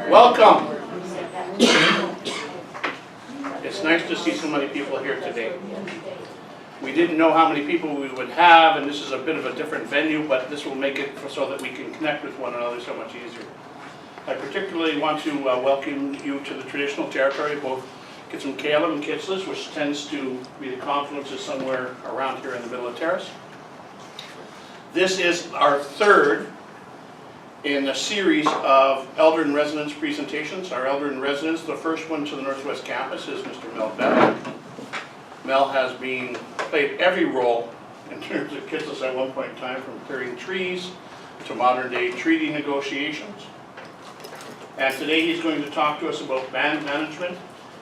Welcome. It's nice to see so many people here today. We didn't know how many people we would have, and this is a bit of a different venue, but this will make it so that we can connect with one another so much easier. I particularly want to welcome you to the traditional territory, both Kitselas and Kitselas, which tends to be the confluences somewhere around here in the middle of Terrace. This is our third in a series of Elder in Residence presentations. Our Elder in Residence, the first one to the Northwest Campus, is Mr. Mel Bevan. Mel has played every role in terms of Kitselas at one point in time, from clearing trees to modern day treaty negotiations. And today he's going to talk to us about band management.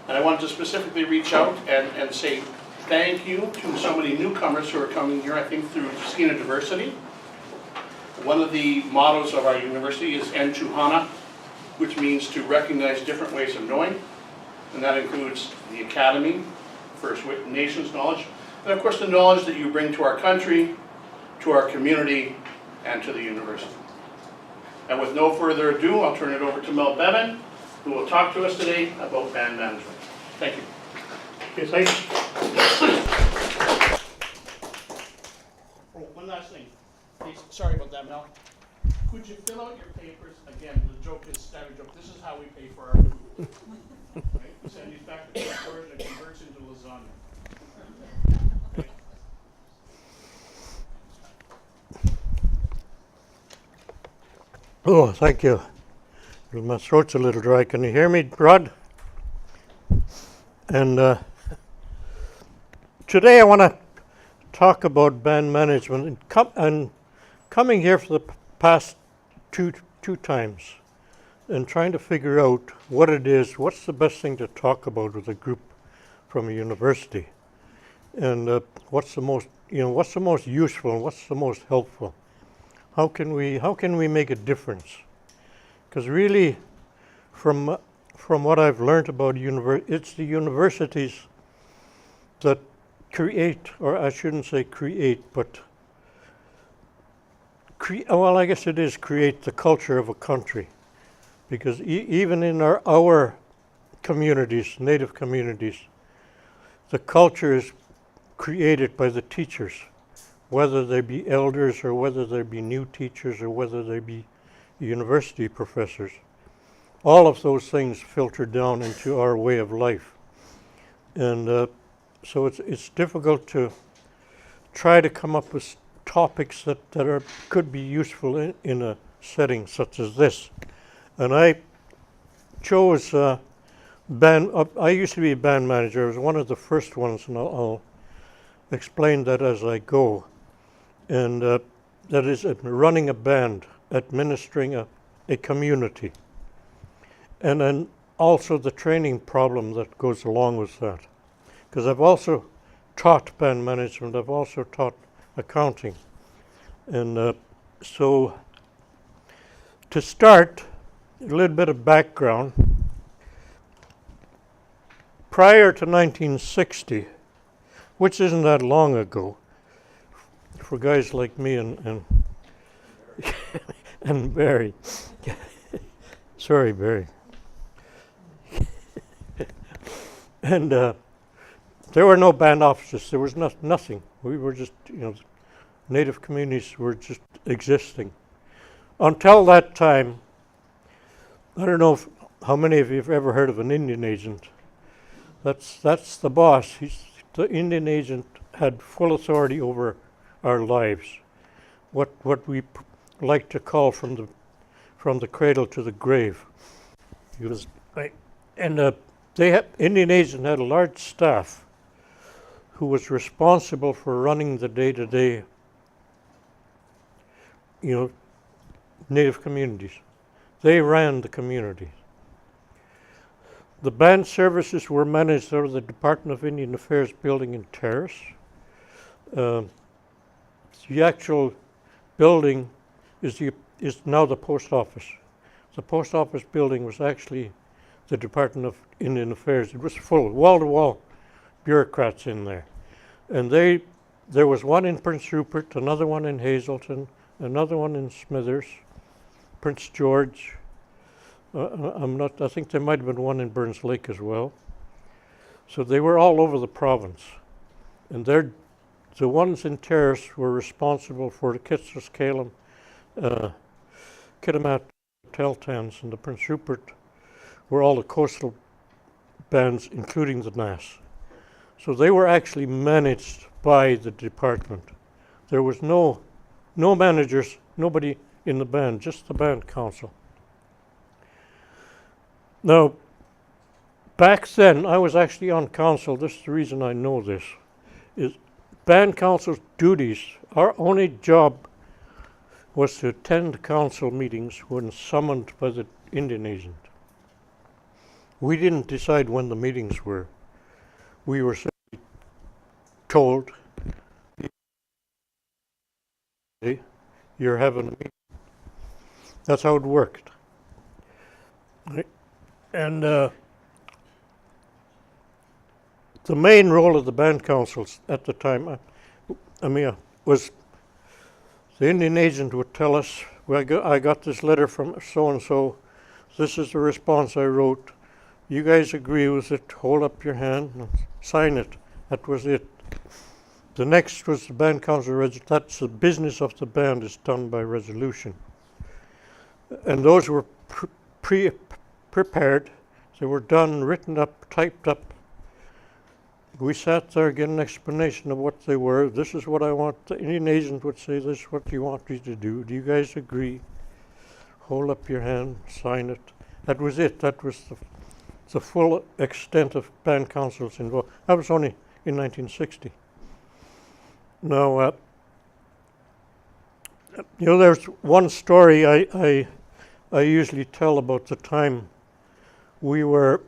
And I wanted to specifically reach out and say thank you to so many newcomers who are coming here, I think through Skeena Diversity. One of the mottos of our university is Enchuhana, which means to recognize different ways of knowing. And that includes the academy, First Nations knowledge, and of course the knowledge that you bring to our country, to our community, and to the university. And with no further ado, I'll turn it over to Mel Bevan, who will talk to us today about band management. Thank you. Okay, thanks. Oh, one last thing. Please, sorry about that, Mel. Could you fill out your papers? Again, the joke is standard joke. This is how we pay for our food. Right? We send these back to the storage and it converts into lasagna. Okay. Oh, thank you. My throat's a little dry. Can you hear me, Rod? And today I want to talk about band management and coming here for the past two times and trying to figure out what it is, what's the best thing to talk about with a group from a university, and what's the most useful and what's the most helpful. How can we make a difference? Because really, from what I've learned about it's the universities that create, or I shouldn't say create, but well, I guess it is create the culture of a country. Because even in our communities, Native communities, the culture is created by the teachers, whether they be elders or whether they be new teachers or whether they be university professors. All of those things filter down into our way of life. And so it's difficult to try to come up with topics that could be useful in a setting such as this. And I chose I used to be a band manager. I was one of the first ones, and I'll explain that as I go. And that is running a band, administering a community. And then also the training problem that goes along with that. Because I've also taught band management, I've also taught accounting. And so to start, a little bit of background. Prior to 1960, which isn't that long ago, for guys like me and and Barry. Sorry, Barry. And there were no band offices. There was nothing. We were just, Native communities were just existing. Until that time, I don't know how many of you have ever heard of an Indian agent. That's the boss. The Indian agent had full authority over our lives. What we like to call from the cradle to the grave. He was right, and Indian agent had a large staff who was responsible for running the day-to-day, Native communities. They ran the community. The band services were managed out of the Department of Indian Affairs building in Terrace. The actual building is now the post office. The post office building was actually the Department of Indian Affairs. It was full, wall-to-wall bureaucrats in there. And there was one in Prince Rupert, another one in Hazelton, another one in Smithers, Prince George, I'm not, I think there might have been one in Burns Lake as well. So they were all over the province. And the ones in Terrace were responsible for the Kitselas, Calum, Kitimat, Teltans, and the Prince Rupert were all the coastal bands, including the NAS. So they were actually managed by the department. There was no managers, nobody in the band, just the band council. Now, back then, I was actually on council. This is the reason I know this. Is band council's duties, our only job was to attend council meetings when summoned by the Indian agent. We didn't decide when the meetings were. We were simply told, you're having a meeting. That's how it worked. Right? And the main role of the band councils at the time, was the Indian agent would tell us, well, I got this letter from so-and-so, this is the response I wrote, you guys agree with it, hold up your hand, and sign it. That was it. The next was the band council, that's the business of the band is done by resolution. And those were prepared, they were done, written up, typed up. We sat there, get an explanation of what they were. This is what I want. The Indian agent would say, this is what you want me to do. Do you guys agree? Hold up your hand, sign it. That was it. That was the full extent of band councils involved. That was only in 1960. Now, there's one story I usually tell about the time we were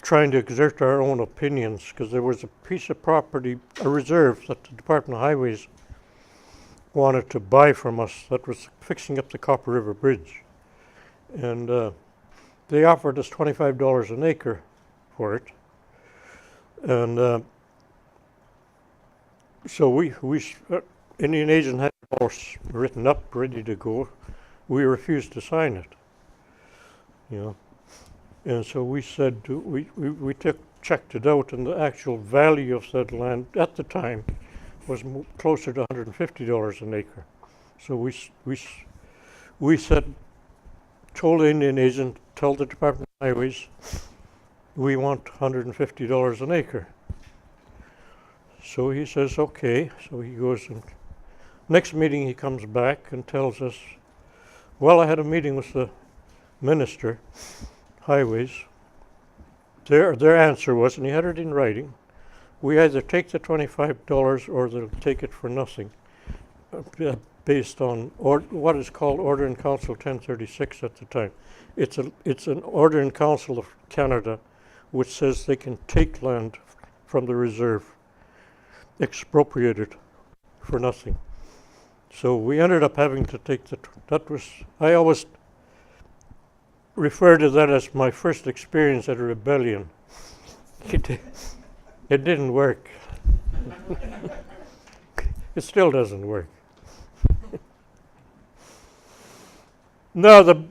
trying to exert our own opinions, because there was a piece of property, a reserve that the Department of Highways wanted to buy from us that was fixing up the Copper River Bridge. And they offered us $25 an acre for it. And so we Indian agent had it all written up, ready to go. We refused to sign it, And so we said, we checked it out, and the actual value of that land at the time was closer to $150 an acre. So we said, told the Indian agent, tell the Department of Highways, we want $150 an acre. So he says, okay. So he goes, and next meeting he comes back and tells us, well, I had a meeting with the minister, Highways. Their answer was, and he had it in writing, we either take the $25 or they'll take it for nothing, based on what is called Order in Council 1036 at the time. It's an Order in Council of Canada which says they can take land from the reserve, expropriate it for nothing. So we ended up having to take I always refer to that as my first experience at a rebellion. It didn't work. It still doesn't work. Now,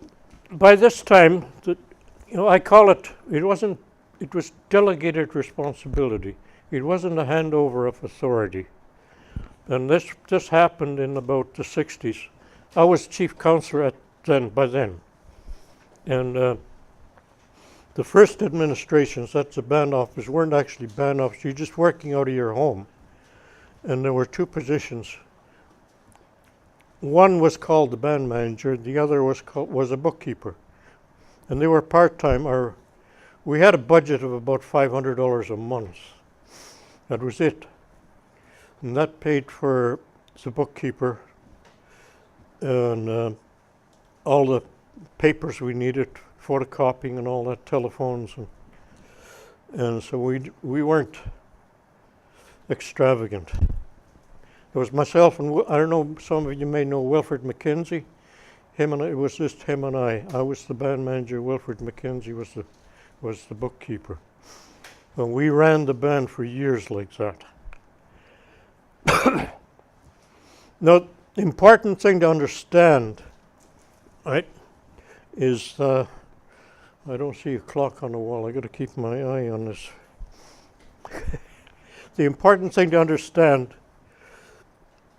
by this time, I call it was delegated responsibility. It wasn't a handover of authority. And this happened in about the 60s. I was Chief Councillor by then. And the first administrations, that's the band office, weren't actually band office. You're just working out of your home. And there were two positions. One was called the band manager. The other was a bookkeeper. And they were part-time. We had a budget of about $500 a month. That was it. And that paid for the bookkeeper and all the papers we needed, photocopying and all that, telephones, and so we weren't extravagant. It was myself and I don't know, some of you may know Wilfred McKenzie. It was just him and I. I was the band manager. Wilfred McKenzie was the bookkeeper. And we ran the band for years like that. Now, the important thing to understand, right, is I don't see a clock on the wall. I got to keep my eye on this. The important thing to understand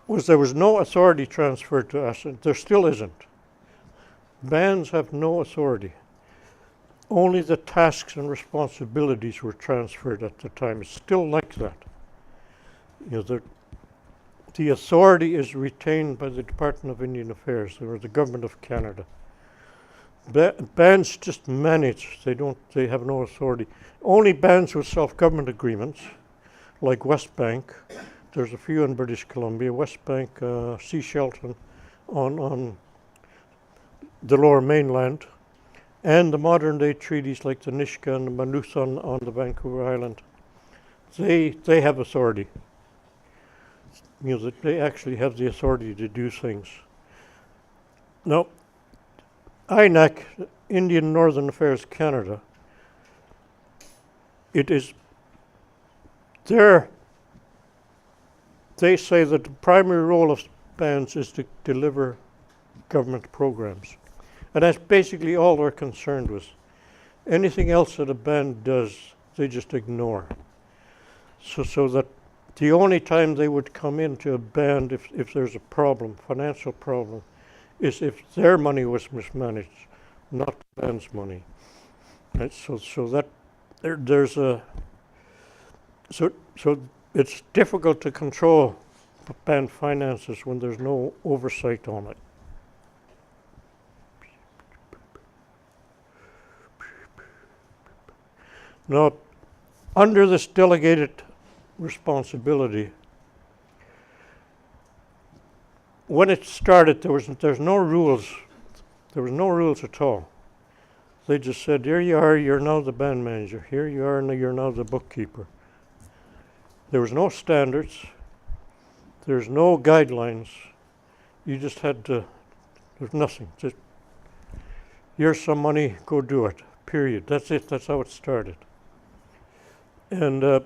was there was no authority transferred to us, and there still isn't. Bands have no authority. Only the tasks and responsibilities were transferred at the time. It's still like that. You know, the authority is retained by the Department of Indian Affairs or the Government of Canada. Bands just manage. They have no authority. Only bands with self-government agreements, like West Bank. There's a few in British Columbia. West Bank, Sea Shelton, on the Lower Mainland, and the modern-day treaties like the Nisga'a and the Manuthan on the Vancouver Island. They have authority. You know, they actually have the authority to do things. Now, INAC, Indian Northern Affairs Canada, it is they say that the primary role of bands is to deliver government programs. And that's basically all they're concerned with. Anything else that a band does, they just ignore. So that the only time they would come into a band if there's a problem, financial problem, is if their money was mismanaged, not the band's money. Right? So that there's a so it's difficult to control band finances when there's no oversight on it. Now, under this delegated responsibility, when it started, there's no rules. There was no rules at all. They just said, here you are, you're now the band manager. Here you are, you're now the bookkeeper. There was no standards. There's no guidelines. You just had to, there's nothing. Just, here's some money, go do it, period. That's it, that's how it started. And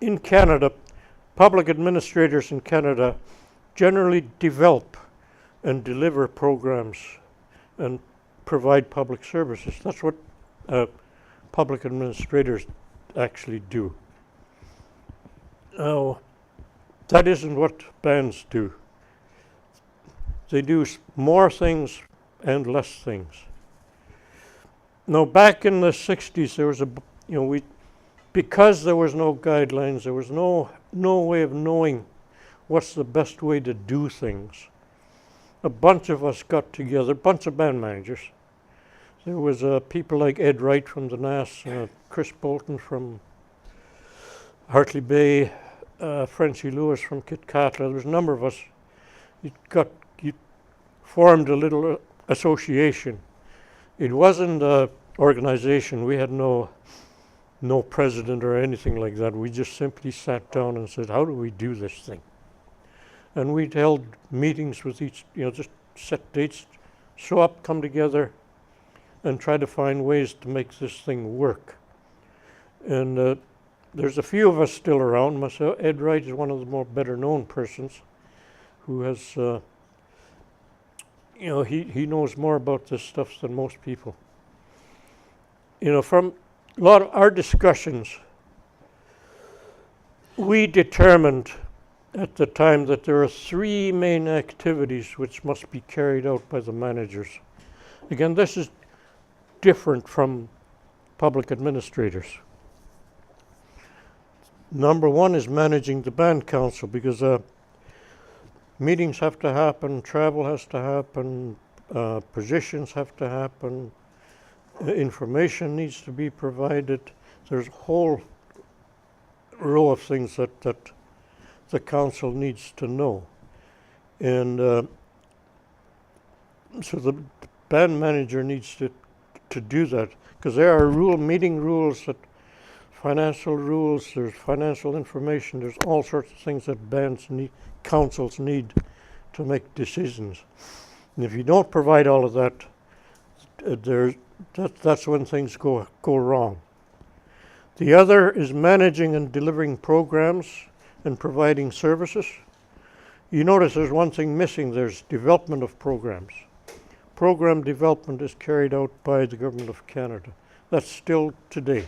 in Canada, public administrators in Canada generally develop and deliver programs and provide public services. That's what public administrators actually do. Now, that isn't what bands do. They do more things and less things. Now, back in the 60s, there was because there was no guidelines, there was no way of knowing what's the best way to do things. A bunch of us got together, a bunch of band managers. There was people like Ed Wright from the NAS, Chris Bolton from Hartley Bay, Frenchie Lewis from Kitselas. There was a number of us. You formed a little association. It wasn't an organization. We had no president or anything like that. We just simply sat down and said, how do we do this thing? And we'd held meetings with each, just set dates, show up, come together, and try to find ways to make this thing work. And there's a few of us still around. Myself, Ed Wright is one of the more better known persons who has, he knows more about this stuff than most people. From a lot of our discussions, we determined at the time that there are three main activities which must be carried out by the managers. Again, this is different from public administrators. Number one is managing the band council, because meetings have to happen, travel has to happen, positions have to happen, information needs to be provided. There's a whole row of things that the council needs to know. And so the band manager needs to do that, because there are meeting rules, financial rules, there's financial information, there's all sorts of things that councils need to make decisions. And if you don't provide all of that, that's when things go wrong. The other is managing and delivering programs and providing services. You notice there's one thing missing. There's development of programs. program development is carried out by the Government of Canada. That's still today.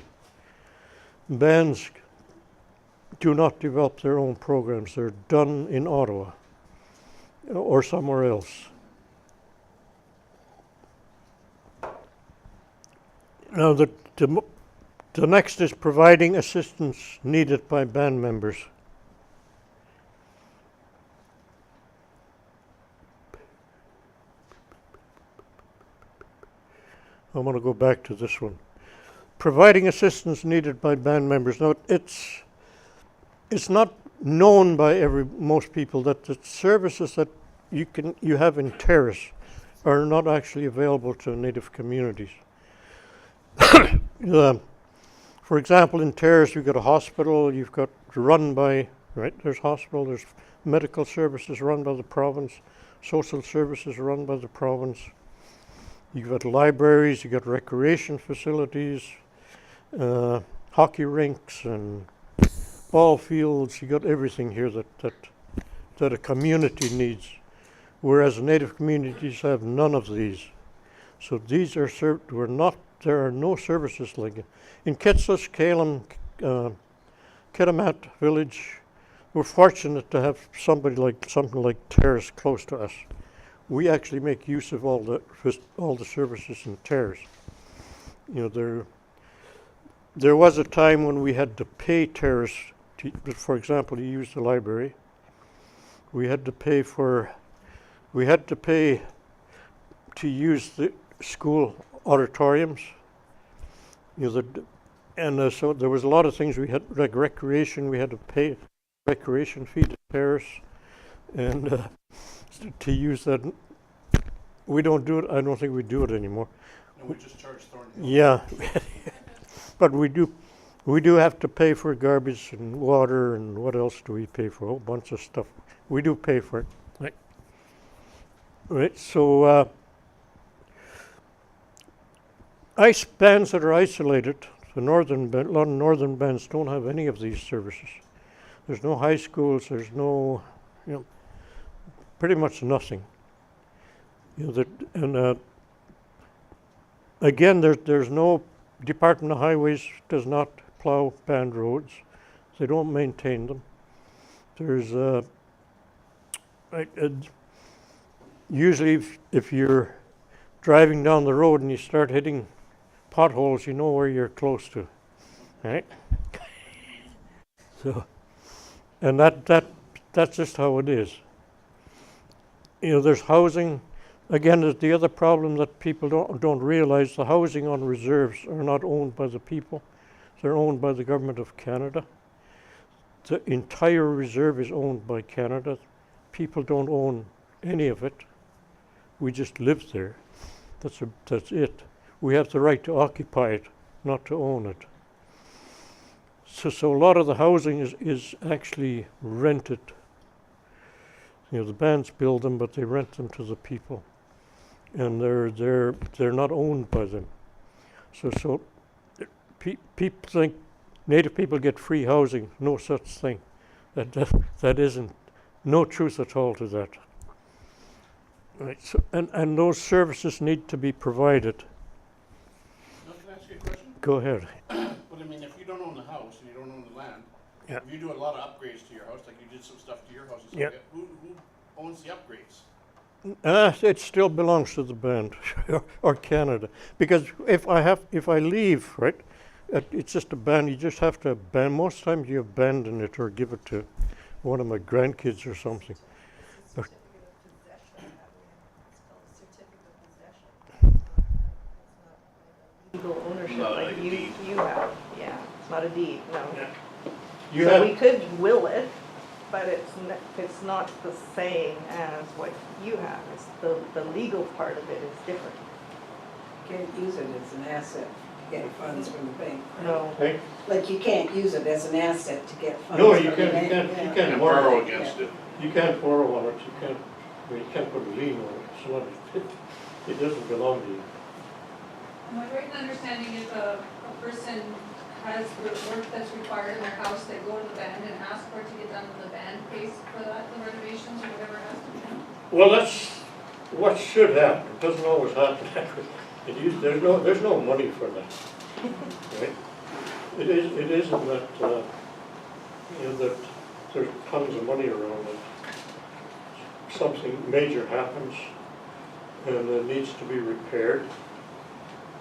Bands do not develop their own programs. They're done in Ottawa or somewhere else. Now, the next is providing assistance needed by band members. I want to go back to this one. Providing assistance needed by band members. Now, it's not known by most people that the services that you have in terrace are not actually available to Native communities. For example, in terrace, you've got a hospital. You've got run by there's hospital. There's medical services run by the province. Social services run by the province. You've got libraries. You've got recreation facilities. Hockey rinks and ball fields. You got everything here that a community needs, whereas Native communities have none of these. So these are served. There are no services like it. In Kitselas, Kalem, Kitimat village, we're fortunate to have something like terrace close to us. We actually make use of all the services in terrace. There was a time when we had to pay terrace. For example, you use the library. We had to pay to use the school auditoriums. So there was a lot of things we had, like recreation. We had to pay recreation fee to terrace, and to use that. We don't do it. I don't think we do it anymore. No, we just charge Thornhill. Yeah, but we do have to pay for garbage and water, and what else do we pay for? A whole bunch of stuff. We do pay for it. Right. So bands that are isolated, a lot of northern bands don't have any of these services. There's no high schools. There's no, pretty much nothing. Again, there's no Department of Highways does not plow band roads. They don't maintain them. There's usually if you're driving down the road and you start hitting potholes, you know where you're close to, right? So, and that's just how it is. There's housing. Again, there's the other problem that people don't realize. The housing on reserves are not owned by the people. They're owned by the Government of Canada. The entire reserve is owned by Canada. People don't own any of it. We just live there. That's it. We have the right to occupy it, not to own it. So a lot of the housing is actually rented. The bands build them, but they rent them to the people, and they're not owned by them. So people think Native people get free housing. No such thing. That isn't no truth at all to that. Right. So and those services need to be provided. Now, can I ask you a question? Go ahead. But I mean, if you don't own the house and you don't own the land, Yeah. if you do a lot of upgrades to your house, like you did some stuff to your house and stuff, Yeah. like that, who owns the upgrades? It still belongs to the band or Canada, because if I leave, right, it's just a band. You just have to abandon. Most times you abandon it or give it to one of my grandkids or something. Legal ownership Not like like a you deed. have. Yeah, it's not a deed, no. You So have we could will it, but it's not the same as what you have. It's the legal part of it is different. Can't use it as an asset to get funds from the bank. No. Hey? Like you can't use it as an asset to get funds. No, from you the can't. bank. You Yeah. can't And borrow. borrow against it. You can't borrow on it. You can't put a lien on it. It's not. It doesn't belong to you. My right understanding is a person has the work that's required in their house, they go to the band and ask for it to get done, and the band pays for that, the renovations or whatever has to be done. Well, what should happen, it doesn't always happen that way. There's no money for that, right? It isn't that, that there's tons of money around it. Something major happens and it needs to be repaired,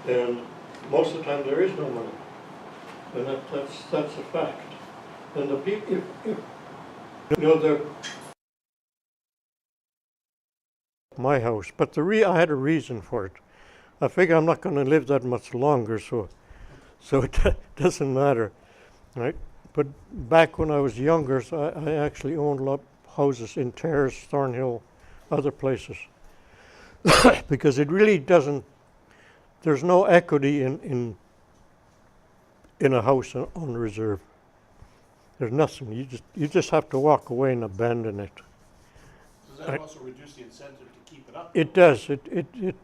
and most of the time there is no money, and that's a fact. And the people, they're my house, but I had a reason for it. I figure I'm not going to live that much longer, so it doesn't matter, right? But back when I was younger, so I actually owned a lot of houses in Terrace, Thornhill, other places, because it really doesn't. There's no equity in a house on reserve. There's nothing. You just have to walk away and abandon it. Does that also reduce the incentive to keep it up? It does. It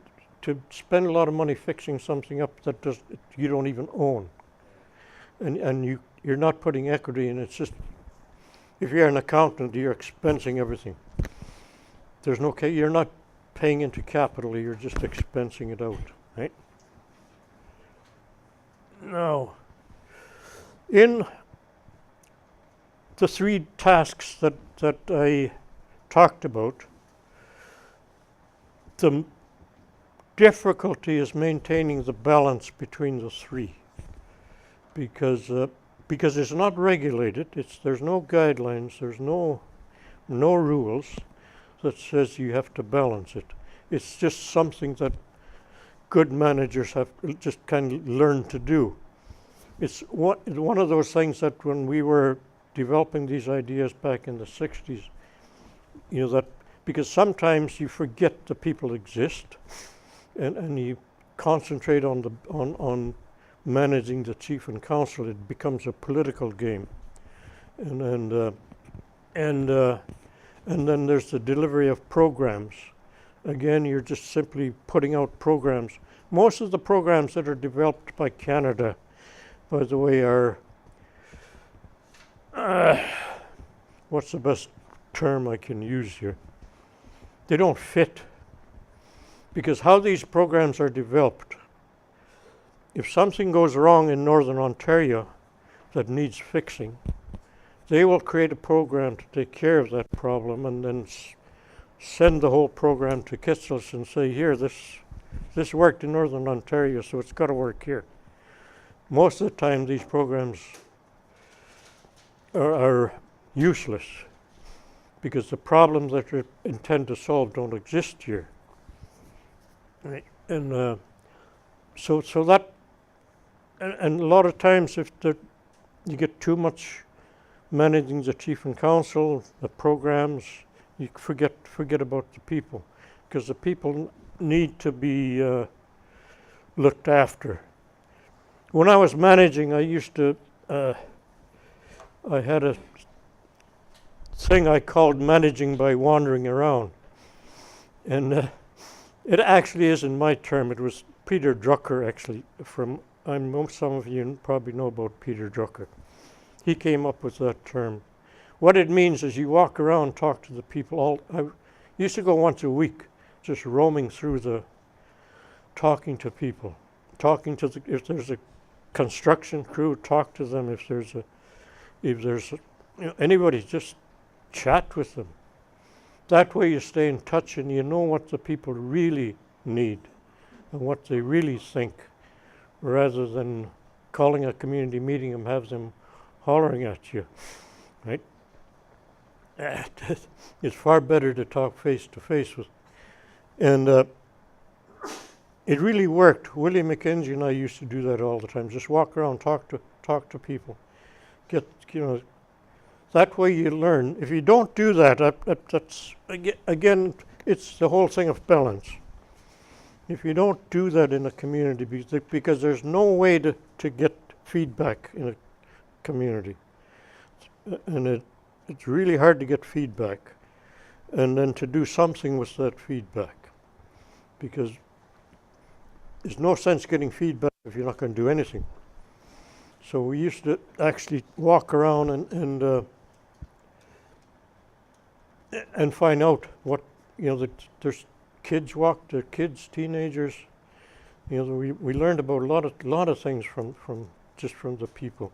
to spend a lot of money fixing something up that you don't even own, and you're not putting equity in. It's just, if you're an accountant, you're expensing everything. There's no, you're not paying into capital. You're just expensing it out, right? Now, in the 3 tasks that I talked about, the difficulty is maintaining the balance between the 3, because it's not regulated. There's no guidelines. There's no rules that says you have to balance it. It's just something that good managers have just kind of learned to do. It's one of those things that when we were developing these ideas back in the 60s, that because sometimes you forget the people exist, and you concentrate on managing the chief and council. It becomes a political game, and then there's the delivery of programs. Again, you're just simply putting out programs. Most of the programs that are developed by Canada, by the way, are what's the best term I can use here? They don't fit, because how these programs are developed, if something goes wrong in Northern Ontario that needs fixing, they will create a program to take care of that problem and then send the whole program to Kitselas and say, here, this worked in Northern Ontario, so it's got to work here. Most of the time, these programs are useless, because the problems that they intend to solve don't exist here. Right. And so that, and a lot of times if you get too much managing the chief and council, the programs, you forget about the people, because the people need to be looked after. When I was managing, I used to, I had a thing I called managing by wandering around. And it actually isn't my term. It was Peter Drucker, actually, some of you probably know about Peter Drucker. He came up with that term. What it means is you walk around, talk to the people. I used to go once a week, just roaming through talking to people. If there's a construction crew, talk to them. If there's anybody, just chat with them. That way you stay in touch and you know what the people really need and what they really think, rather than calling a community meeting and have them hollering at you, right? It's far better to talk face to face with. And it really worked. Willie McKenzie and I used to do that all the time. Just walk around, talk to people. That way you learn. If you don't do that, that's again, it's the whole thing of balance. If you don't do that in a community, because there's no way to get feedback in a community, and it's really hard to get feedback, and then to do something with that feedback, because there's no sense getting feedback if you're not going to do anything. So we used to actually walk around and find out what, that there's kids walk, the kids, teenagers. You know, we learned about a lot of things from the people.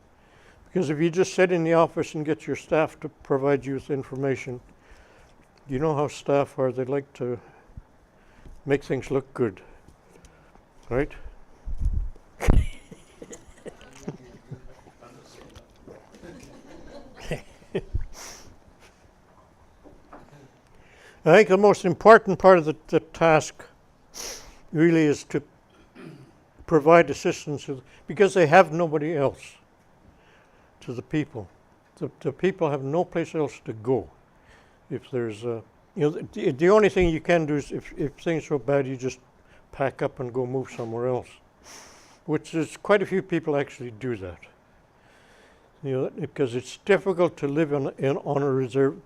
Because if you just sit in the office and get your staff to provide you with information, you know how staff are. They like to make things look good, right? I think the most important part of the task really is to provide assistance because they have nobody else to the people. The people have no place else to go. If there's the only thing you can do is if things are bad, you just pack up and go move somewhere else, which is quite a few people actually do that. You know, because it's difficult to live on a reserve.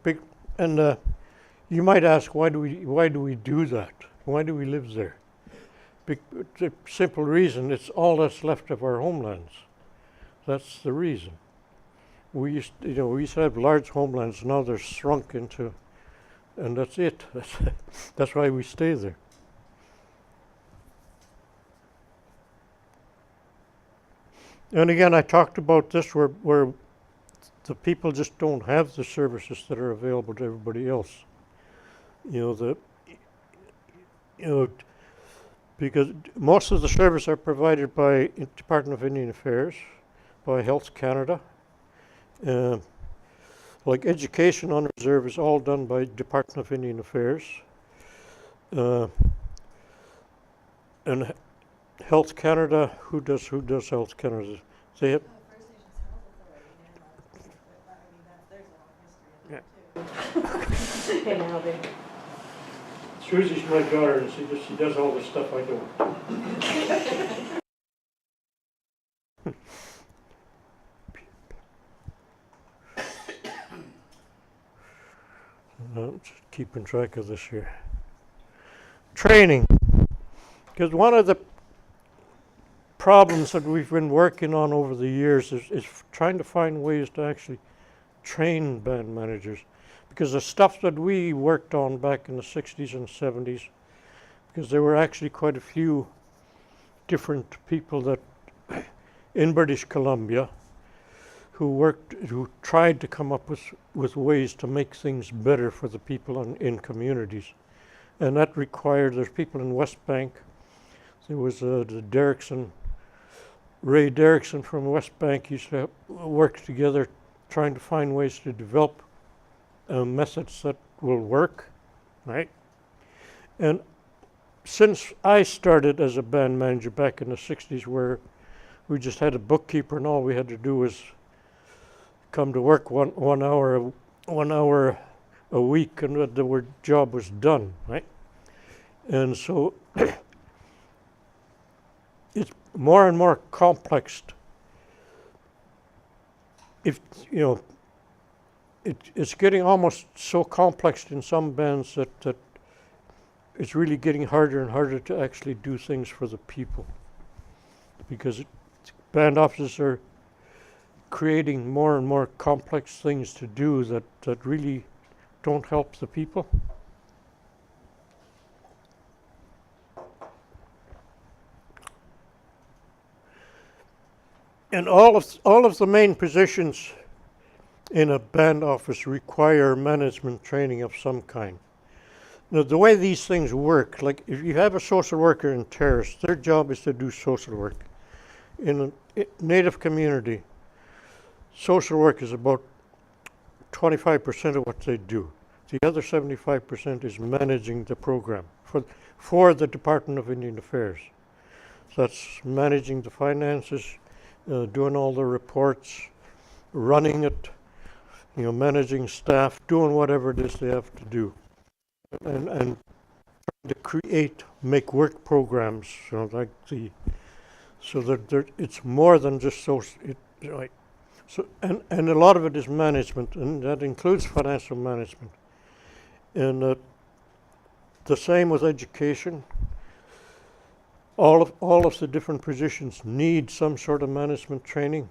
You might ask, why do we do that? Why do we live there? The simple reason, it's all that's left of our homelands. That's the reason. We used to have large homelands. Now they're shrunk into, and that's it. That's why we stay there. And again, I talked about this where the people just don't have the services that are available to everybody else. Because most of the services are provided by Department of Indian Affairs, by Health Canada. Like education on reserve is all done by Department of Indian Affairs. And Health Canada, who does Health Canada? They have Okay, now then. Susie's my daughter, and she does all the stuff I don't. I'm just keeping track of this here. Training. Because one of the problems that we've been working on over the years is trying to find ways to actually train band managers. Because the stuff that we worked on back in the 60s and 70s, because there were actually quite a few different people that in British Columbia who tried to come up with ways to make things better for the people in communities. And that required, there's people in West Bank. There was the Ray Derrickson from West Bank used to work together trying to find ways to develop methods that will work, right? And since I started as a band manager back in the 60s, where we just had a bookkeeper and all we had to do was come to work one hour a week and the job was done, right? And so it's more and more complex. It's getting almost so complex in some bands that it's really getting harder and harder to actually do things for the people, because band officers are creating more and more complex things to do that really don't help the people. And all of the main positions in a band office require management training of some kind. Now, the way these things work, like if you have a social worker in Terrace, their job is to do social work. In a Native community, social work is about 25% of what they do. The other 75% is managing the program for the Department of Indian Affairs. So that's managing the finances, doing all the reports, running it, managing staff, doing whatever it is they have to do, and trying to make work programs, so that it's more than just social. Right. So and a lot of it is management, and that includes financial management. And the same with education. All of the different positions need some sort of management training.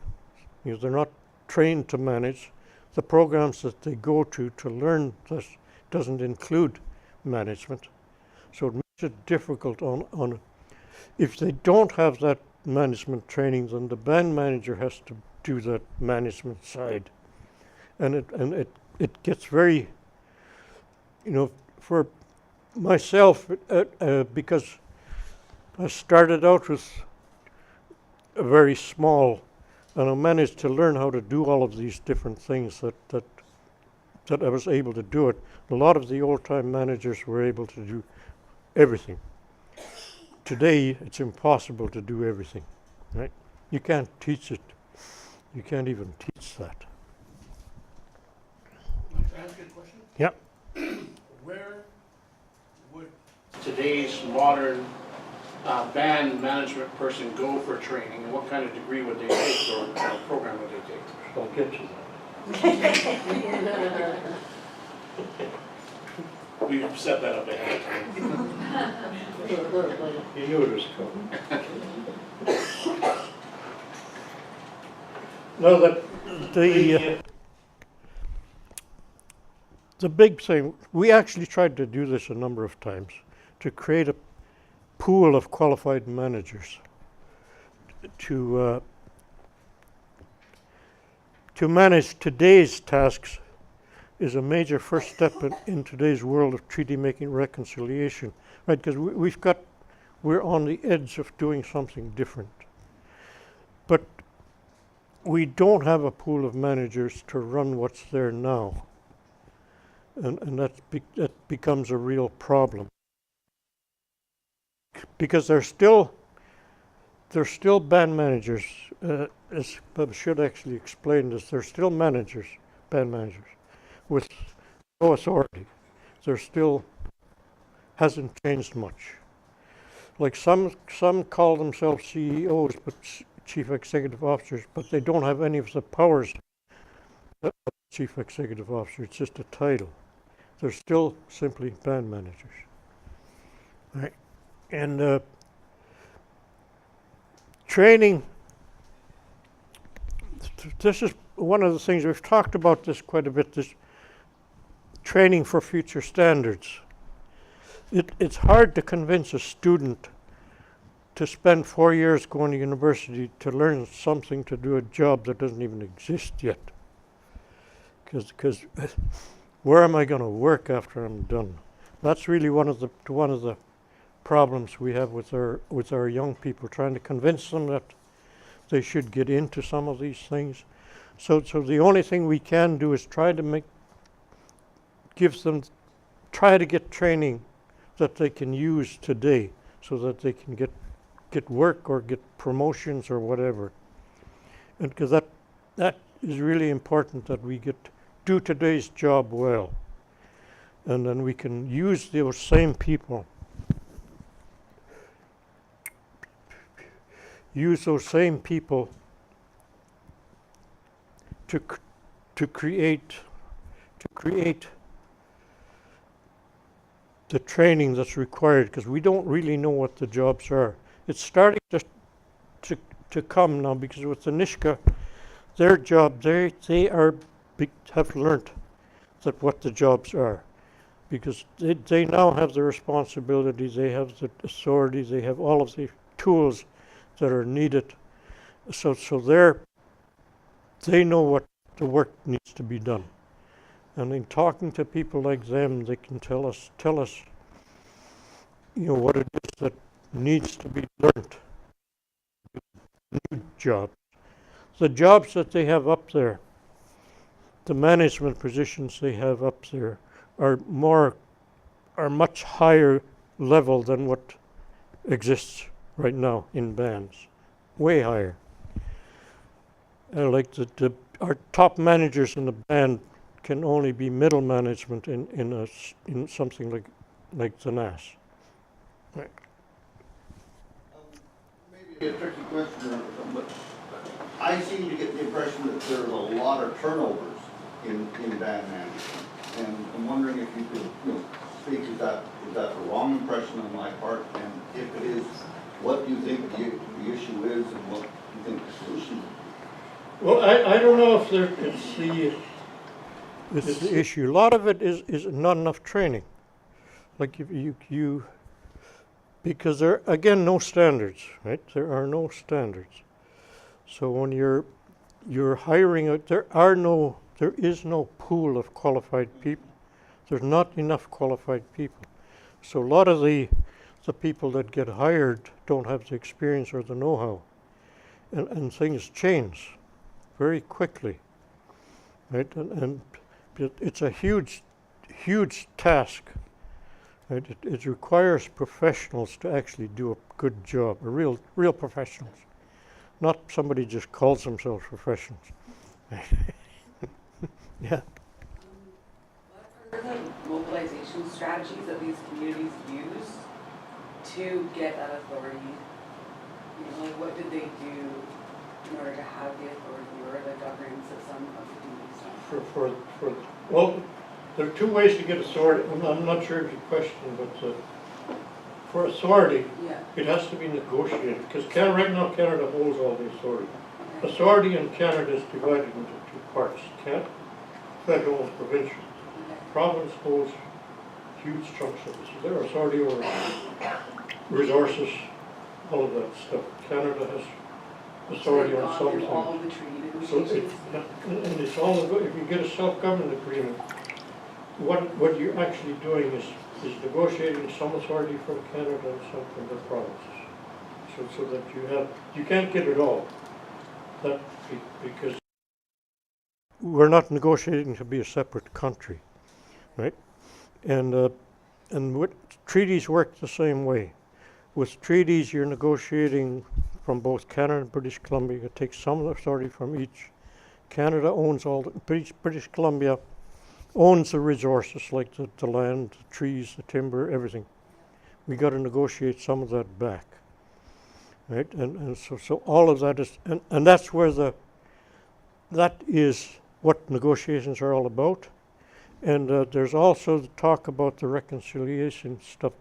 They're not trained to manage. The programs that they go to learn this doesn't include management. So it it difficult on if they don't have that management training, then the band manager has to do that management side, and it gets very, for myself, because I started out with a very small, and I managed to learn how to do all of these different things that I was able to do it. A lot of the old-time managers were able to do everything. Today, it's impossible to do everything, right? You can't teach it. You can't even teach that. Can I ask you a question? Yeah. Where would today's modern band management person go for training, and what kind of degree would they take, or program would they take? I'll get to that. We've set that up ahead of time. You knew it was coming. No, that the big thing, we actually tried to do this a number of times, to create a pool of qualified managers to manage today's tasks is a major first step in today's world of treaty making reconciliation, right? Because we're on the edge of doing something different, but we don't have a pool of managers to run what's there now, and that becomes a real problem, because they're still band managers. As Bob should actually explain this, they're still managers, band managers, with no authority. They're still hasn't changed much. Like some call themselves CEOs, but chief executive officers, but they don't have any of the powers of chief executive officer. It's just a title. They're still simply band managers, right? And training. This is one of the things we've talked about this quite a bit. This training for future standards. It's hard to convince a student to spend 4 years going to university to learn something to do a job that doesn't even exist yet. Because where am I going to work after I'm done? That's really one of the problems we have with our young people, trying to convince them that they should get into some of these things. So the only thing we can do is try to get training that they can use today, so that they can get work or get promotions or whatever. And because that is really important, that we do today's job well, and then we can use those same people. Use those same people to create the training that's required, because we don't really know what the jobs are. It's starting to come now, because with the Nishka, their job, they have learnt that what the jobs are, because they now have the responsibility, they have the authority, they have all of the tools that are needed. So they know what the work needs to be done. And in talking to people like them, they can tell us, what it is that needs to be learned. New jobs. The jobs that they have up there, the management positions they have up there, are much higher level than what exists right now in bands. Way higher. Like our top managers in the band can only be middle management in something like the NAS. Right. Maybe a tricky question, but I seem to get the impression that there's a lot of turnovers in band management, and I'm wondering if you could speak to that. Is that the wrong impression on my part? And if it is, what do you think the issue is, and what do you think the solution is? Well, I don't know if it's the issue. A lot of it is not enough training. Like you because there are, again, no standards, right? There are no standards. So when you're hiring out, there is no pool of qualified people. There's not enough qualified people. So a lot of the people that get hired don't have the experience or the know-how. And things change very quickly, right? And it's a huge task. Right? It requires professionals to actually do a good job, real professionals, not somebody just calls themselves professionals. Yeah. What are the mobilization strategies that these communities use to get that authority? You know, like what did they do in order to have the authority or the governing system of the community? Well, there are two ways to get authority. I'm not sure of your question, but for authority, Yeah. it has to be negotiated, because right now Canada holds all the authority. Okay. Authority in Canada is divided into two parts, federal and provincial. Okay. Province holds huge chunks of it. So their authority over resources, all of that stuff. Canada has authority So on some through things. all of the treaty So negotiations? and it's all about, if you get a self-government agreement, what you're actually doing is negotiating some authority from Canada and some from the provinces. So that you can't get it all. Because we're not negotiating to be a separate country, right? And what treaties work the same way. With treaties, you're negotiating from both Canada and British Columbia. You take some authority from each. Canada owns all the, British Columbia owns the resources like the land, the trees, the timber, everything. We got to negotiate some of that back, right? And so all of that is, and that's where that is what negotiations are all about. And there's also the talk about the reconciliation stuff,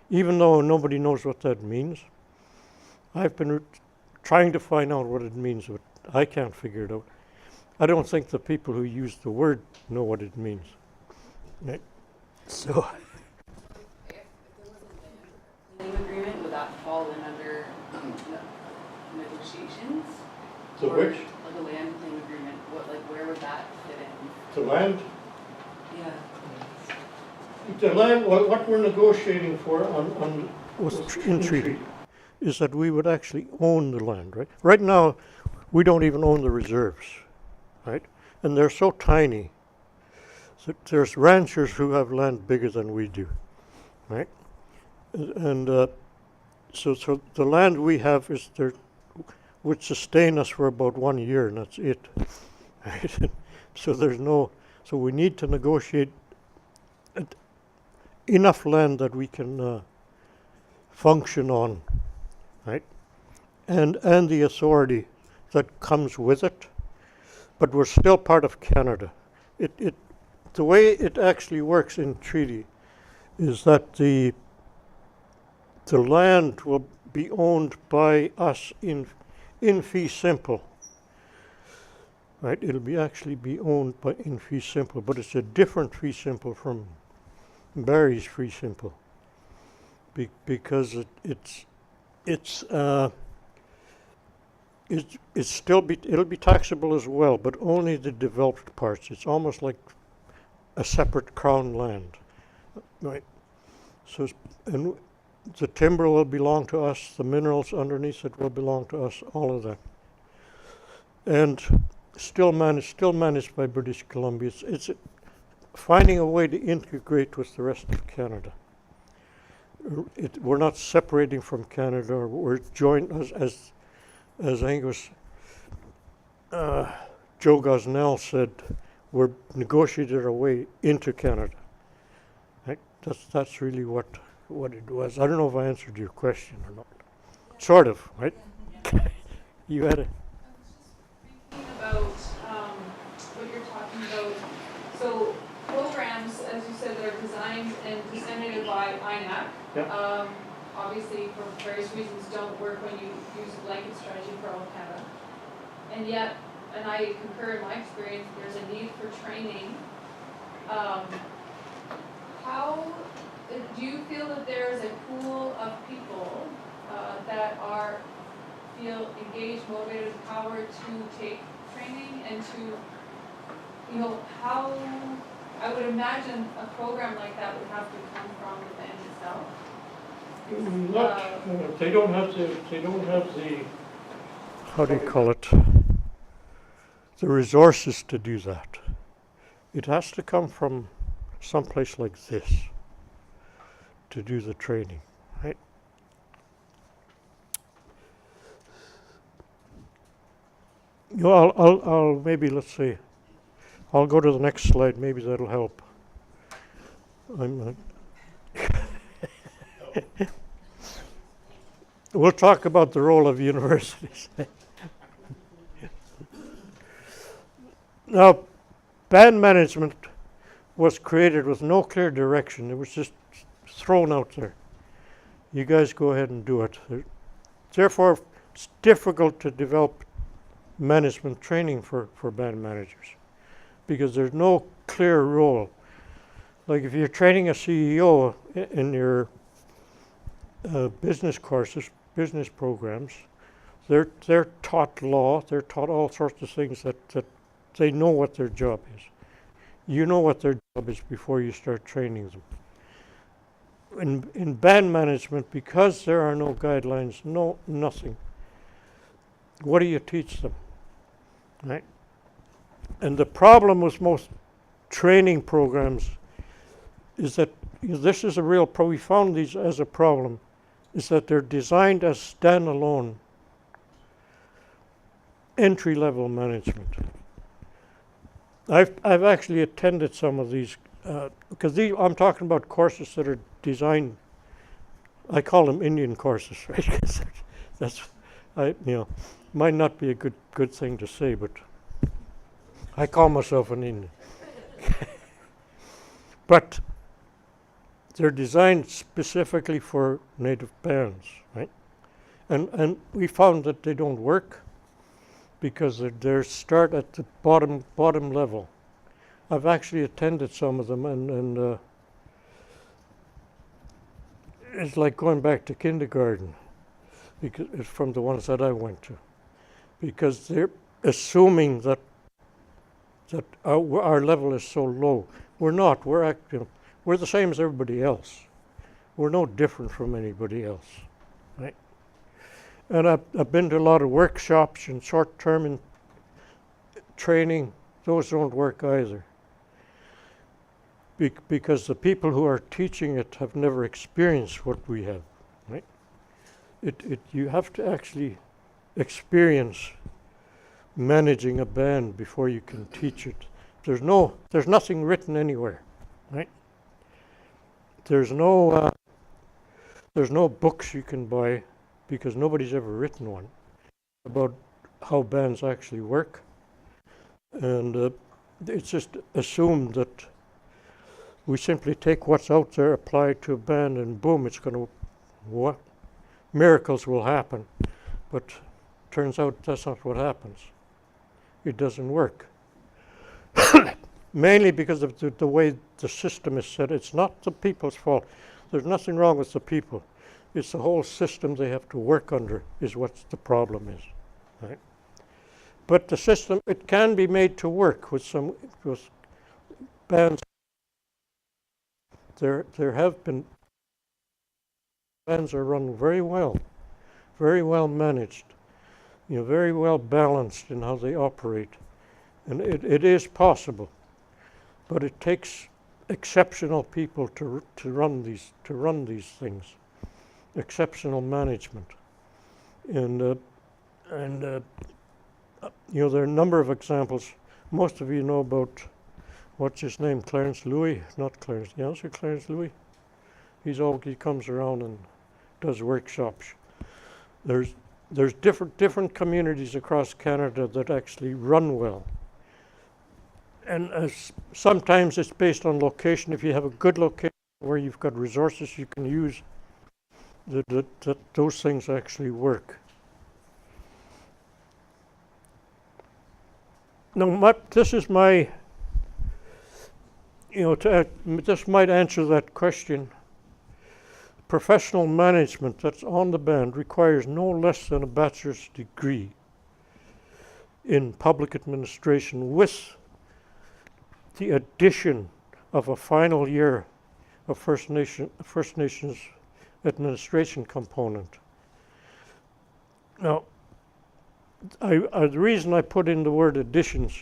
even though nobody knows what that means. I've been trying to find out what it means, but I can't figure it out. I don't think the people who use the word know what it means. Right? So. If there was a land claim agreement, would that fall in under negotiations? The Or, which? Like a land claim agreement, where would that fit in? The land? Yeah. The land, what we're negotiating for in treaty is that we would actually own the land, right? Right now, we don't even own the reserves, right? And they're so tiny. So there's ranchers who have land bigger than we do, right? And so the land we have is there would sustain us for about 1 year, and that's it. Right? So we need to negotiate enough land that we can function on, right? And the authority that comes with it, but we're still part of Canada. The way it actually works in treaty is that the land will be owned by us in fee simple. Right? It'll actually be owned in fee simple, but it's a different fee simple from Barry's fee simple, because it'll be taxable as well, but only the developed parts. It's almost like a separate crown land, right? So and the timber will belong to us. The minerals underneath it will belong to us. All of that, and still managed by British Columbia. It's finding a way to integrate with the rest of Canada. We're not separating from Canada, or we're joined as Angus Joe Gosnell said, we're negotiated our way into Canada. Right? That's really what it was. I don't know if I answered your question or not. Sort of, right? You had a. I was just thinking about what you're talking about. So programs, as you said, that are designed and disseminated by INAC, Yeah. obviously for various reasons don't work when you use a blanket strategy for all of Canada. And yet, and I concur in my experience, there's a need for training. How do you feel that there is a pool of people that feel engaged, motivated, empowered to take training and to, how, I would imagine a program like that would have to come from within itself. Not, they don't have the, how do you call it, the resources to do that. It has to come from someplace like this to do the training, right? I'll maybe, let's see, I'll go to the next slide, maybe that'll help. We'll talk about the role of universities. Now, band management was created with no clear direction. It was just thrown out there. You guys go ahead and do it. Therefore, it's difficult to develop management training for band managers because there's no clear role. Like if you're training a CEO in your business courses, business programs, they're taught law, they're taught all sorts of things that they know what their job is. You know what their job is before you start training them. In band management, because there are no guidelines, nothing, what do you teach them? Right? And the problem with most training programs is that this is a real problem. We found these as a problem, is that they're designed as standalone entry-level management. I've actually attended some of these because I'm talking about courses that are designed. I call them Indian courses, right? That's might not be a good thing to say, but I call myself an Indian. But they're designed specifically for native bands, right? And we found that they don't work because they start at the bottom level. I've actually attended some of them, and it's like going back to kindergarten, because it's from the ones that I went to, because they're assuming that our level is so low. We're not. We're the same as everybody else. We're no different from anybody else, right? And I've been to a lot of workshops and short-term training. Those don't work either. Because the people who are teaching it have never experienced what we have, right? You have to actually experience managing a band before you can teach it. There's nothing written anywhere, right? There's no books you can buy, because nobody's ever written one about how bands actually work. And it's just assumed that we simply take what's out there, apply it to a band, and boom, miracles will happen. But turns out that's not what happens. It doesn't work. Mainly because of the way the system is set. It's not the people's fault. There's nothing wrong with the people. It's the whole system they have to work under is what the problem is, right? But the system, it can be made to work with bands. There have been bands are run very well managed, very well balanced in how they operate, and it is possible, but it takes exceptional people to run these things. Exceptional management, and there are a number of examples. Most of you know about what's his name, Clarence Louis, not Clarence. You know, Clarence Louis. He comes around and does workshops. There's different communities across Canada that actually run well, and sometimes it's based on location. If you have a good location where you've got resources you can use, that those things actually work. Now, this is my, this might answer that question. professional management that's on the band requires no less than a bachelor's degree in public administration with the addition of a final year of First Nations administration component. Now, the reason I put in the word additions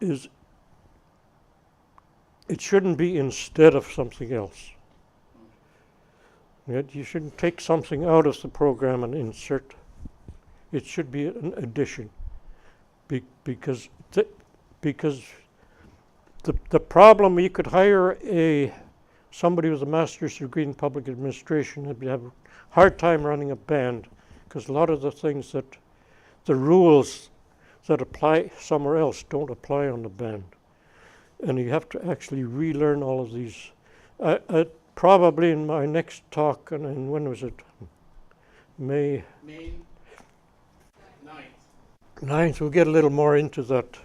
is it shouldn't be instead of something else. Yet you shouldn't take something out of the program and insert. It should be an addition, because the problem, you could hire somebody with a master's degree in public administration and have a hard time running a band, because a lot of the things that the rules that apply somewhere else don't apply on the band, and you have to actually relearn all of these. Probably in my next talk, and when was it? May 9th. We'll get a little more into that,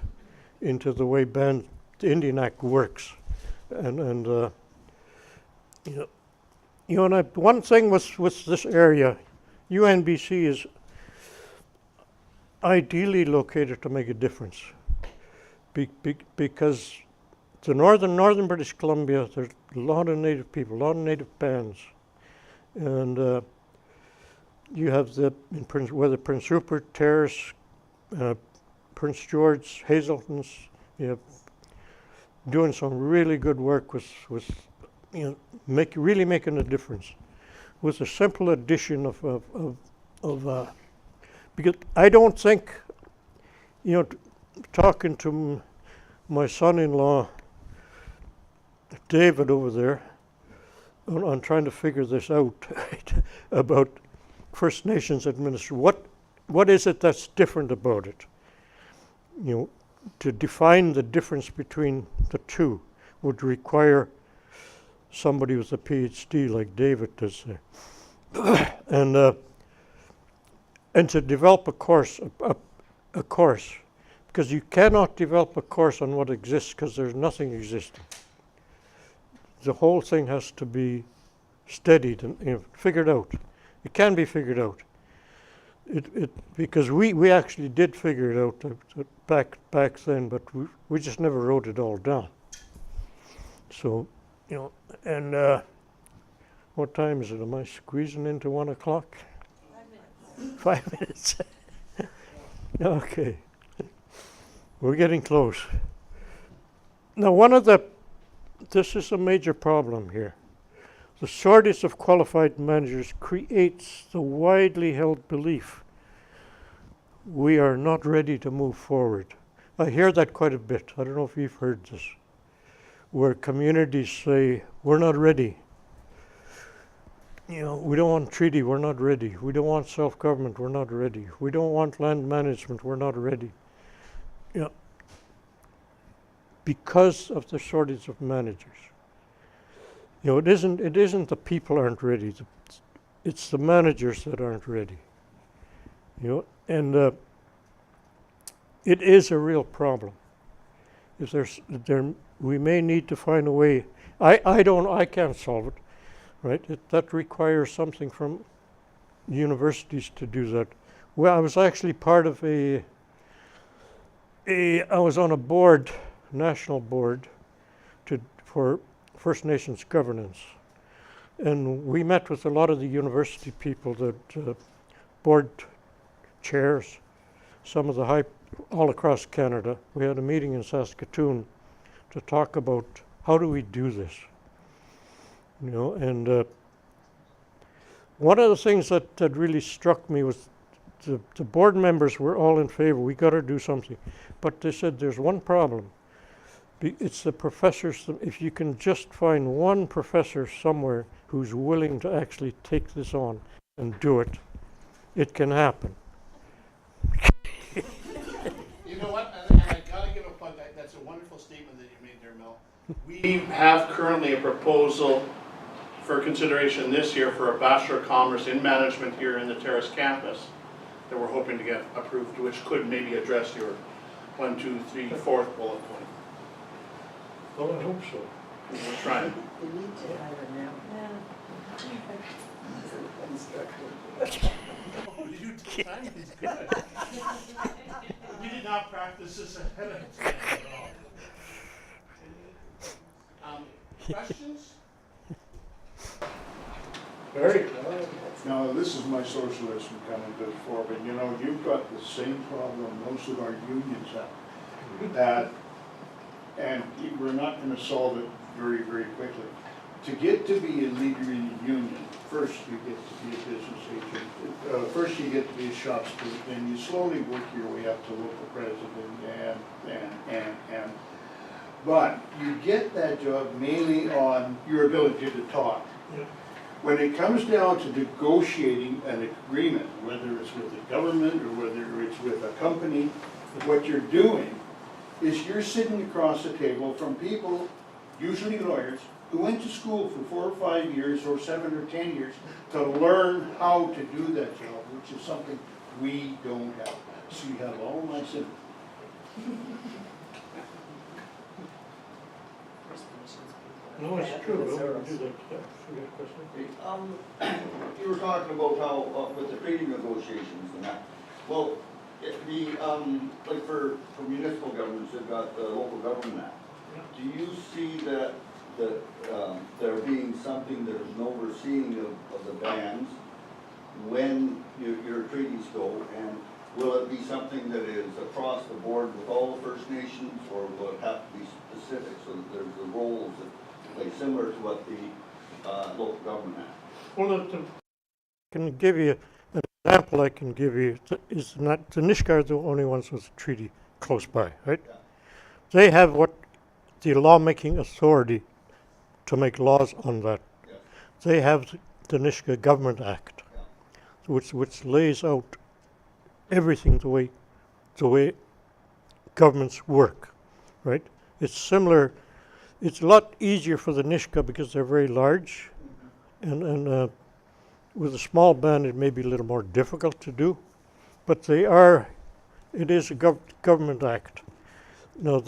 into the way the Indian Act works, and one thing with this area, UNBC is ideally located to make a difference, because the northern British Columbia, there's a lot of native people, a lot of native bands, and you have whether Prince Rupert, Terrace, Prince George, Hazeltons, you have doing some really good work with really making a difference, with a simple addition of because I don't think, talking to my son-in-law, David over there, on trying to figure this out, right, about First Nations administration. What is it that's different about it? To define the difference between the two would require somebody with a PhD like David does there, and to develop a course, because you cannot develop a course on what exists, because there's nothing existing. The whole thing has to be studied and figured out. It can be figured out. Because we actually did figure it out back then, but we just never wrote it all down. So, and what time is it? Am I squeezing into 1 o'clock? 5 minutes. Okay. We're getting close. Now, this is a major problem here. The shortage of qualified managers creates the widely held belief we are not ready to move forward. I hear that quite a bit. I don't know if you've heard this, where communities say, we're not ready. We don't want treaty, we're not ready. We don't want self-government, we're not ready. We don't want land management, we're not ready. Because of the shortage of managers. It isn't the people aren't ready. It's the managers that aren't ready. And it is a real problem. We may need to find a way. I can't solve it, right? That requires something from universities to do that. Well, I was actually part of I was on a board, national board, for First Nations governance, and we met with a lot of the university people, that board chairs, some of the all across Canada. We had a meeting in Saskatoon to talk about how do we do this, and one of the things that really struck me was the board members were all in favor. We got to do something, but they said there's one problem. It's the professors. If you can just find one professor somewhere who's willing to actually take this on and do it, it can happen. You know what? And I gotta give a plug. That's a wonderful statement that you made there, Mel. We have currently a proposal for consideration this year for a Bachelor of Commerce in Management here in the Terrace campus that we're hoping to get approved, which could maybe address your 1, 2, 3, 4th bullet point. Well, I hope so. We're trying. You need to hire now. Oh, you took time, it's good. We did not practice this ahead of time at all. Questions? Very. Now, this is my socialism coming to the fore, but you know, you've got the same problem most of our unions have. That, and we're not gonna solve it very, very quickly. To get to be a leader in the union, first you get to be a business agent. First you get to be a shop steward, then you slowly work your way up to local president and. But you get that job mainly on your ability to talk. When it comes down to negotiating an agreement, whether it's with the government or whether it's with a company, what you're doing is you're sitting across the table from people, usually lawyers, who went to school for 4 or 5 years or 7 or 10 years to learn how to do that job, which is something we don't have. So you have all my sympathy. No, it's true. Do that. Question. You were talking about how, with the treaty negotiations and that, well, like for municipal governments, they've got the local government act. Do you see that there being something, there's an overseeing of the bands when your treaties go, and will it be something that is across the board with all the First Nations, or will it have to be specific so that there's the roles that play similar to what the local government act? Well, I can give you an example. I can give you is not the Nisga'a are the only ones with a treaty close by, right? Yeah. They have what the lawmaking authority to make laws on that. Yes. They have the Nisga'a Government Act, which lays out everything the way governments work, right? It's similar. It's a lot easier for the Nisga'a because they're very large, and with a small band it may be a little more difficult to do, but it is a government act. Now,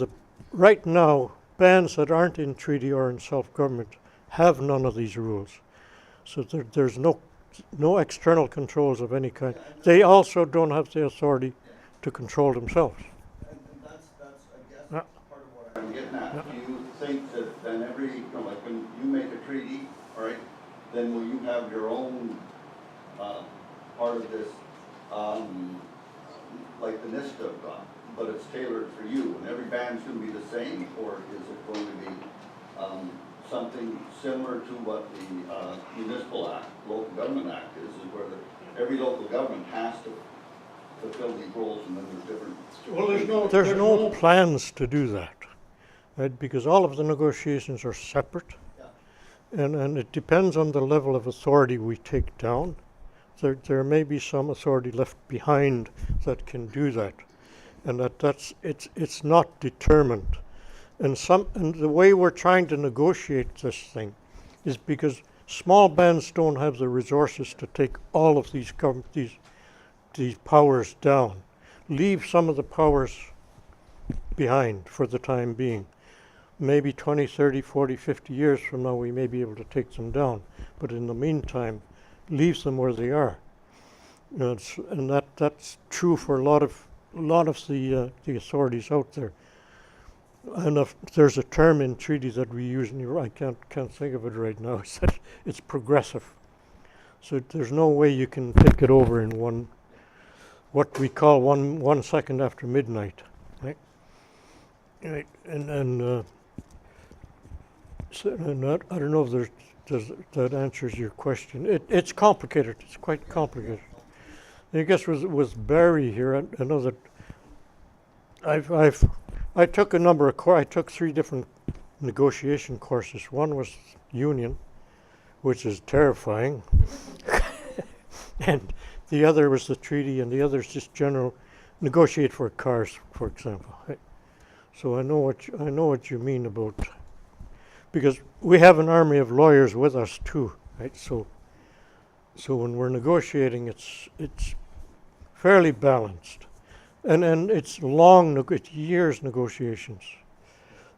right now, bands that aren't in treaty or in self-government have none of these rules. So there's no external controls of any kind. They also don't have the authority to control themselves. And that's I guess, part of what I'm getting at. Do you think that then like when you make a treaty, all right, then will you have your own part of this, like the NISTA got, but it's tailored for you, and every band's going to be the same, or is it going to be something similar to what the Municipal Act, Local Government Act is where every local government has to fulfill these roles, and then there's different. Well, there's no plans to do that, right? Because all of the negotiations are separate, and it depends on the level of authority we take down. There may be some authority left behind that can do that, and it's not determined. And the way we're trying to negotiate this thing is because small bands don't have the resources to take all of these powers down. Leave some of the powers behind for the time being. Maybe 20, 30, 40, 50 years from now we may be able to take them down, but in the meantime leave them where they are. You know, and that's true for a lot of the authorities out there. And there's a term in treaty that we use, and I can't think of it right now. It's progressive. So there's no way you can take it over in what we call one second after midnight, right? Right. I don't know if that answers your question. It's complicated. It's quite complicated. I guess with Barry here, I know that I took a number of I took 3 different negotiation courses. One was union, which is terrifying, and the other was the treaty, and the other is just general negotiate for cars, for example. Right? So I know what you mean about, because we have an army of lawyers with us too, right? So when we're negotiating, it's fairly balanced, and it's it's years negotiations.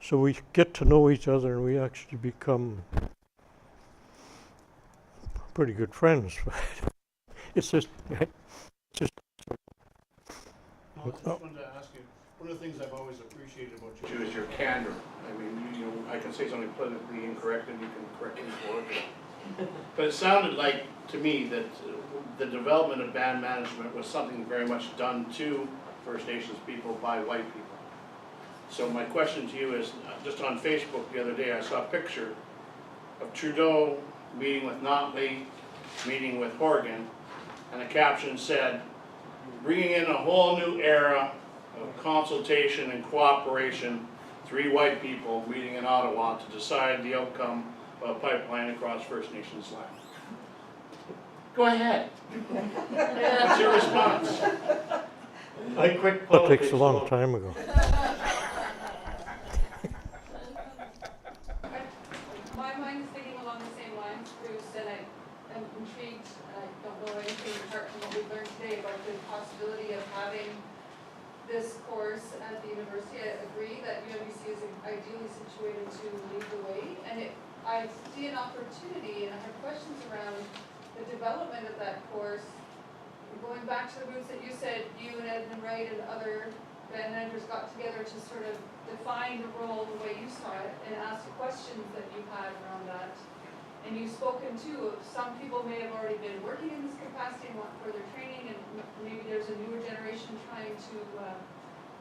So we get to know each other, and we actually become pretty good friends. It's just, I just wanted to ask you, one of the things I've always appreciated about you is your candor. I mean, you know, I can say something politically incorrect and you can correct me for it. But it sounded like, to me, that the development of band management was something very much done to First Nations people by white people. So my question to you is, just on Facebook the other day, I saw a picture of Trudeau meeting with Notley, meeting with Horgan, and the caption said, bringing in a whole new era of consultation and cooperation, 3 white people meeting in Ottawa to decide the outcome of a pipeline across First Nations land. Go ahead. What's your response? I quit politics a long time ago. My mind is thinking along the same lines, Bruce, and I am intrigued, and I don't know anything apart from what we've learned today about the possibility of having this course at the university. I agree that UNBC is ideally situated to lead the way, and I see an opportunity, and I have questions around the development of that course. Going back to the roots that you said, you and Edmund Wright and other band managers got together to sort of define the role the way you saw it and ask questions that you had around that. And you've spoken too, some people may have already been working in this capacity and want further training, and maybe there's a newer generation trying to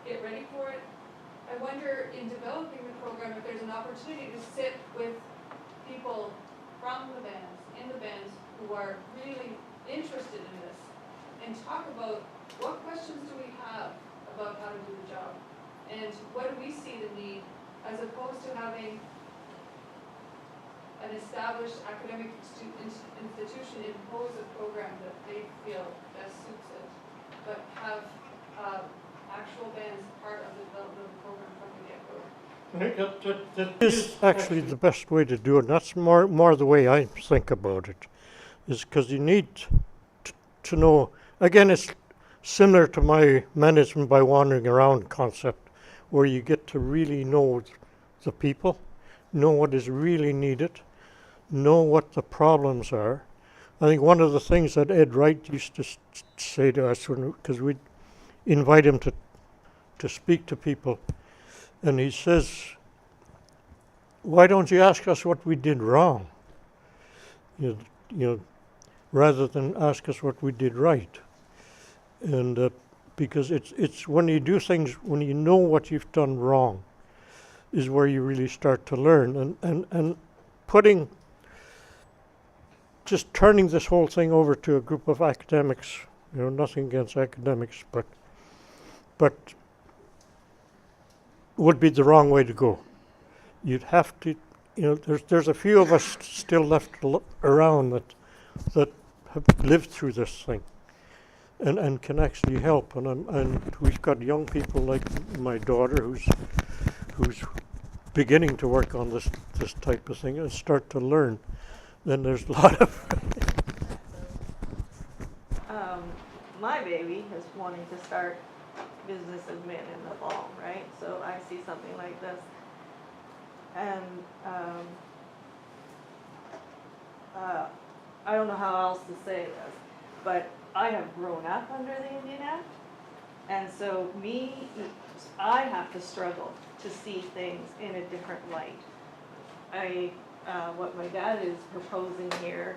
get ready for it. I wonder, in developing the program, if there's an opportunity to sit with people from the bands, in the bands, who are really interested in this, and talk about what questions do we have about how to do the job, and what do we see the need, as opposed to having an established academic institution impose a program that they feel best suits it, but have actual bands part of the development of the program from the get-go. I think that is actually the best way to do it. That's more the way I think about it, is because you need to know. Again, it's similar to my management by wandering around concept, where you get to really know the people, know what is really needed, know what the problems are. I think one of the things that Ed Wright used to say to us, because we'd invite him to speak to people, and he says, why don't you ask us what we did wrong? You know, rather than ask us what we did right. And because it's when you do things, when you know what you've done wrong, is where you really start to learn. And just turning this whole thing over to a group of academics, nothing against academics, but would be the wrong way to go. You'd have to, there's a few of us still left around that have lived through this thing and can actually help. And we've got young people like my daughter who's beginning to work on this type of thing and start to learn. Then there's a lot of my baby is wanting to start business admin in the fall, right? So I see something like this, and I don't know how else to say this, but I have grown up under the Indian Act, and so I have to struggle to see things in a different light. What my dad is proposing here,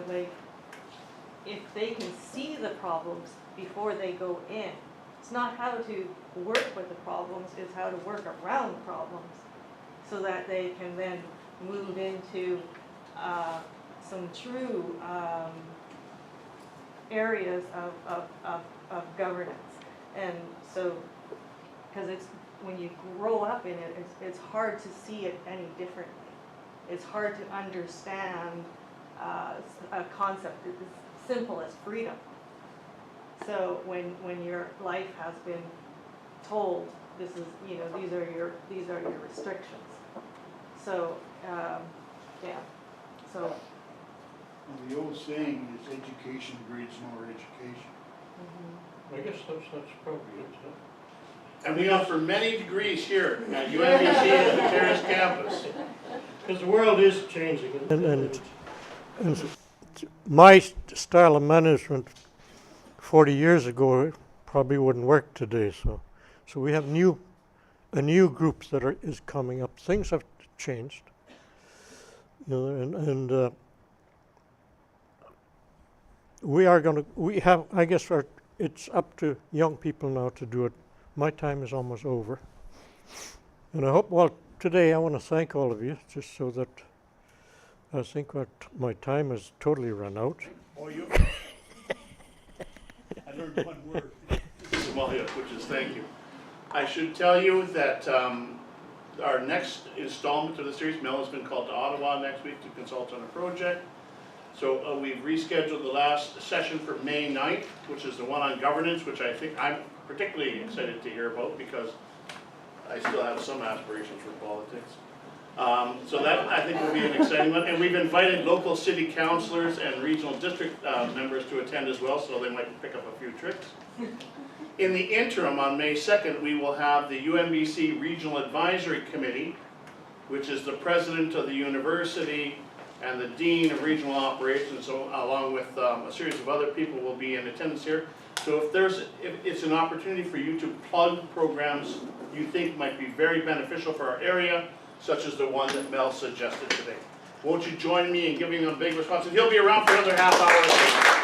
like, if they can see the problems before they go in, it's not how to work with the problems, it's how to work around the problems, so that they can then move into some true areas of governance. And so, because it's, when you grow up in it, it's hard to see it any differently. It's hard to understand a concept as simple as freedom. So when your life has been told, this is, these are your restrictions. So yeah. So Well, the old saying is education breeds more education. I guess that's probably it. And we offer many degrees here at UNBC and the Terrace campus. Because the world is changing. And my style of management 40 years ago probably wouldn't work today. So we have a new group that is coming up. Things have changed, you know, and I guess it's up to young people now to do it. My time is almost over. And I hope, well, today I want to thank all of you, just so that I think my time has totally run out. Oh, you? I learned one word. Simoogit, which is thank you. I should tell you that our next installment of the series, Mel has been called to Ottawa next week to consult on a project. So we've rescheduled the last session for May 9th, which is the one on governance, which I think I'm particularly excited to hear about because I still have some aspirations for politics. So that I think will be an exciting one. And we've invited local city councillors and regional district members to attend as well, so they might pick up a few tricks. In the interim, on May 2nd, we will have the UNBC Regional Advisory Committee, which is the president of the university and the dean of regional operations, so along with a series of other people will be in attendance here. So if it's an opportunity for you to plug programs you think might be very beneficial for our area, such as the one that Mel suggested today. Won't you join me in giving him a big response? And he'll be around for another half hour.